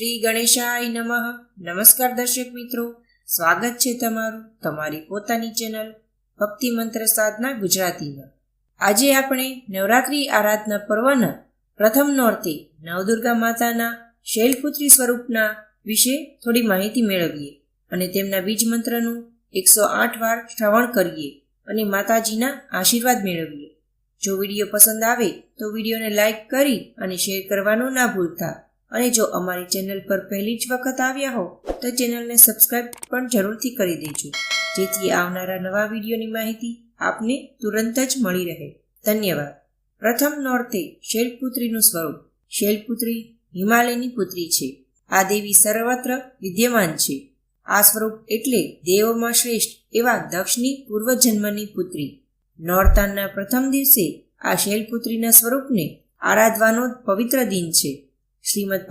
શ્રી ગણેશાય નમઃ. નમસ્કાર દર્શક મિત્રો, સ્વાગત છે તમારું તમારી પોતાની ચેનલ ભક્તિ મંત્ર સાધના ગુજરાતીમાં. આજે આપણે નવરાત્રિ આરાધના પર્વના પ્રથમ નોરતે નવદુર્ગા માતાના શૈલપુત્રી સ્વરૂપના વિશે થોડી માહિતી મેળવીએ અને તેમના બીજ મંત્રનું 108 વાર શ્રવણ કરીએ અને માતાજીના આશીર્વાદ મેળવીએ. જો વિડીયો પસંદ આવે તો વિડીયોને લાઈક કરી અને શેર કરવાનું ના ભૂલતા. અને જો અમારી ચેનલ પર પહેલી જ વખત આવ્યા હો તો ચેનલને સબસ્ક્રાઈબ પણ જરૂરથી કરી દેજો, જેથી આવનારા નવા વિડીયોની માહિતી આપને તુરંત જ મળી રહે. ધન્યવાદ. પ્રથમ નોરતે શૈલપુત્રીનું સ્વરૂપ. શૈલપુત્રી હિમાલયની પુત્રી છે. આ દેવી સર્વત્ર વિદ્યમાન છે. આ સ્વરૂપ એટલે દેવોમાં શ્રેષ્ઠ એવા દક્ષની પૂર્વજન્મની પુત્રી. નોરતાના પ્રથમ દિવસે આ શૈલપુત્રીના સ્વરૂપને આરાધવાનો પવિત્ર દિન છે. શ્રીમદ ભાગવત